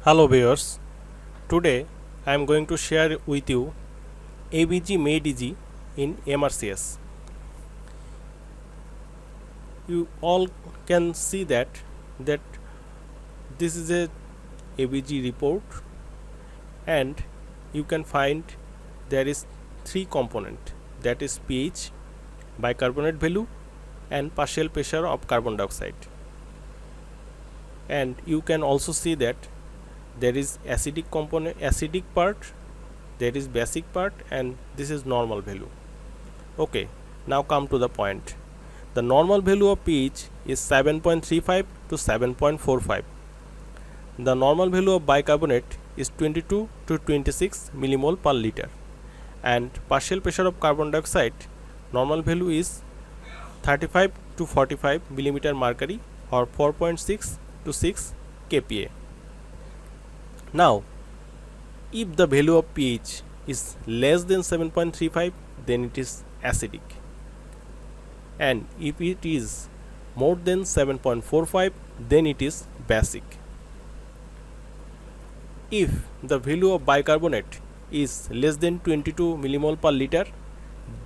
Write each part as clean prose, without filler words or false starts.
Hello viewers, today I am going to share with you ABG made easy in MRCS. You all can see that this is a ABG report, and you can find there is three component, that is pH, bicarbonate value and partial pressure of carbon dioxide. And you can also see that there is acidic component, acidic part, there is basic part, and this is normal value. Okay, now come to the point. The normal value of pH is 7.35 to 7.45. The normal value of bicarbonate is 22 to 26 millimole per liter, and partial pressure of carbon dioxide normal value is 35 to 45 millimeter mercury or 4.6 to 6 kPa. Now, if the value of pH is less than 7.35, then it is acidic, and if it is more than 7.45, then it is basic. If the value of bicarbonate is less than 22 millimole per liter,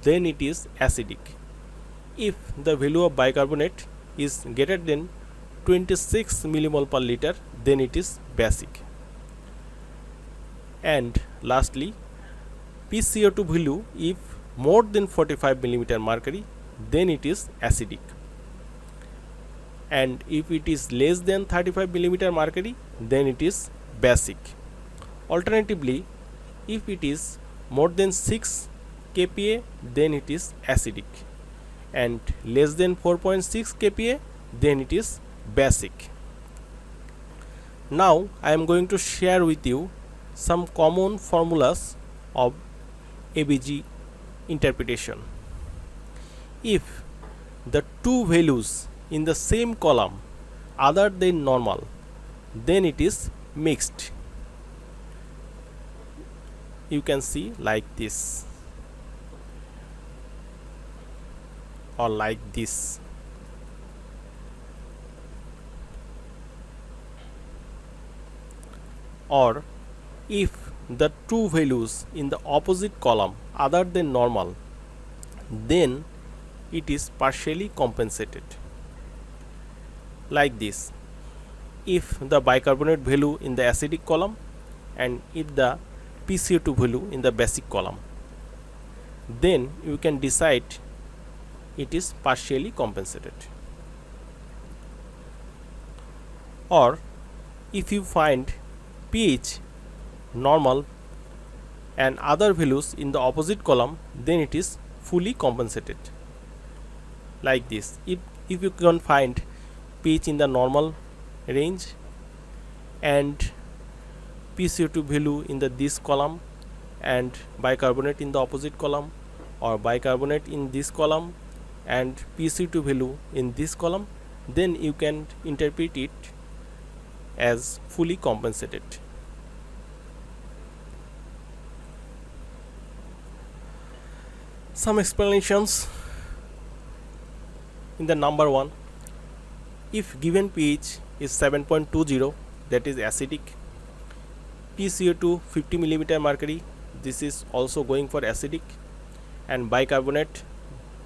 then it is acidic. If the value of bicarbonate is greater than 26 millimole per liter, then it is basic. And lastly, PCO2 value if more than 45 millimeter mercury, then it is acidic, and if it is less than 35 millimeter mercury, then it is basic. Alternatively, if it is more than 6 kPa, then it is acidic, and less than 4.6 kPa, then it is basic. Now I am going to share with you some common formulas of ABG interpretation. If the two values in the same column other than normal, then it is mixed. You can see like this or like this. Or if the two values in the opposite column other than normal, then it is partially compensated, like this. If the bicarbonate value in the acidic column and if the PCO2 value in the basic column, then you can decide it is partially compensated. Or if you find pH normal and other values in the opposite column, then it is fully compensated, like this. If you can find pH in the normal range and PCO2 value in this column and bicarbonate in the opposite column, or bicarbonate in this column and PCO2 value in this column, then you can interpret it as fully compensated. Some explanations in the number 1. If given pH is 7.20, that is acidic, PCO2 50 millimeter mercury, this is also going for acidic, and bicarbonate,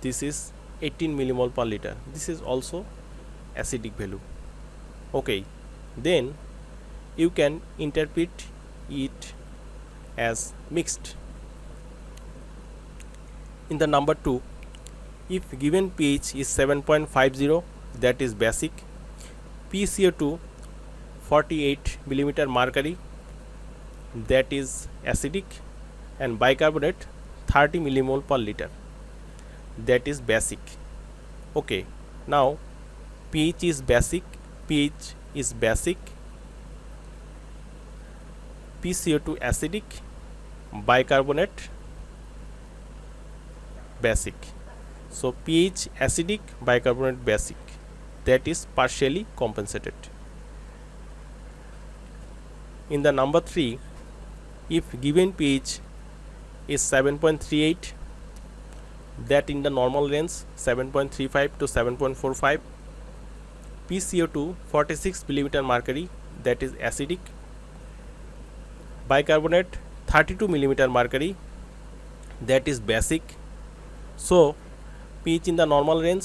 this is 18 millimole per liter, this is also acidic value. Okay, then you can interpret it as mixed. In the number 2, if given pH is 7.50, that is basic, PCO2 48 millimeter mercury, that is acidic, and bicarbonate 30 millimole per liter, that is basic. Okay, now pH is basic, PCO2 acidic, bicarbonate basic. So pH acidic, bicarbonate basic, that is partially compensated. In the number 3, if given pH is 7.38, that in the normal range 7.35 to 7.45, PCO2 46 millimeter mercury, that is acidic, bicarbonate 32 millimeter mercury, that is basic. So pH in the normal range,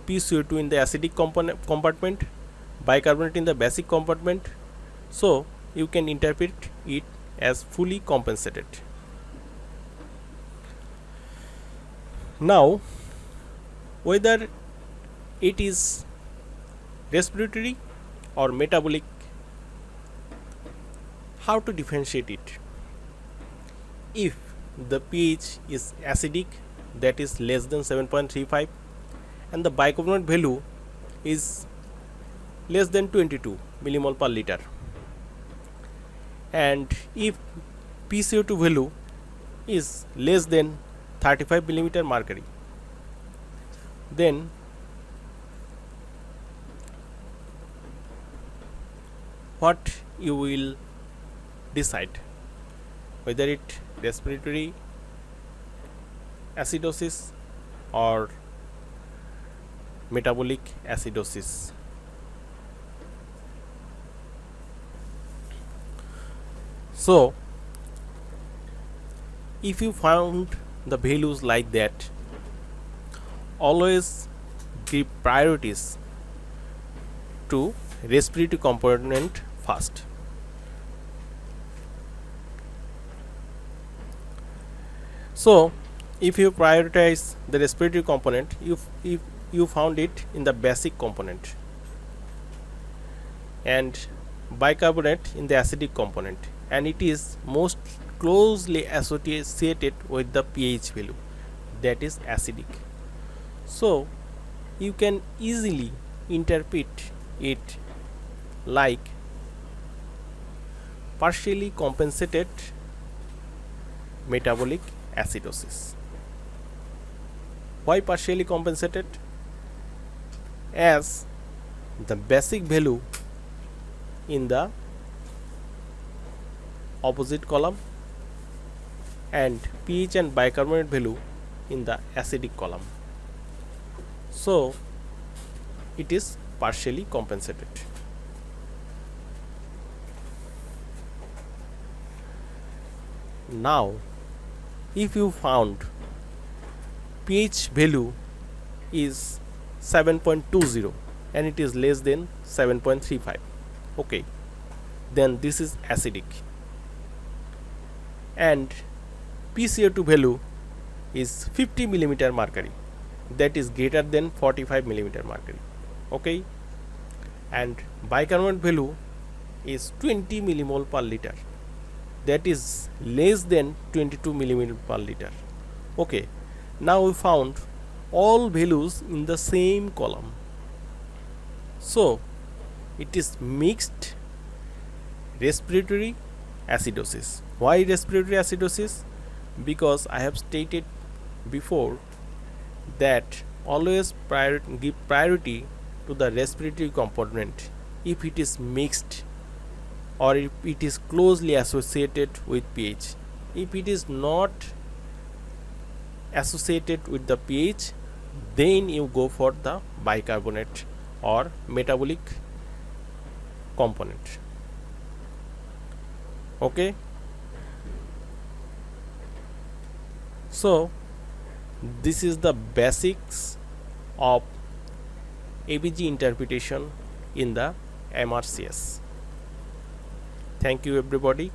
PCO2 in the acidic compartment, bicarbonate in the basic compartment. So you can interpret it as fully compensated. Now whether it is respiratory or metabolic, how to differentiate it? If the pH is acidic, that is less than 7.35, and the bicarbonate value is less than 22 millimole per liter, and if PCO2 value is less than 35 millimeter mercury, then what you will decide, whether it respiratory acidosis or metabolic acidosis. So if you found the values like that, always give priorities to respiratory component first. So if you prioritize the respiratory component, if you found it in the basic component, and bicarbonate in the acidic component, and it is most closely associated with the pH value, that is acidic. So you can easily interpret it like partially compensated metabolic acidosis. Why partially compensated? As the basic value in the opposite column and pH and bicarbonate value in the acidic column, so it is partially compensated. Now if you found pH value is 7.20 and it is less than 7.35, okay, then this is acidic, and PCO2 value is 50 millimeter mercury, that is greater than 45 millimeter mercury, okay, and bicarbonate value is 20 millimole per liter, that is less than 22 millimole per liter, okay. Now we found all values in the same column, so it is mixed respiratory acidosis. Why respiratory acidosis? Because I have stated before that always give priority to the respiratory component if it is mixed or if it is closely associated with pH. If it is not associated with the pH, then you go for the bicarbonate or metabolic component, okay. So this is the basics of ABG interpretation in the MRCS. Thank you everybody.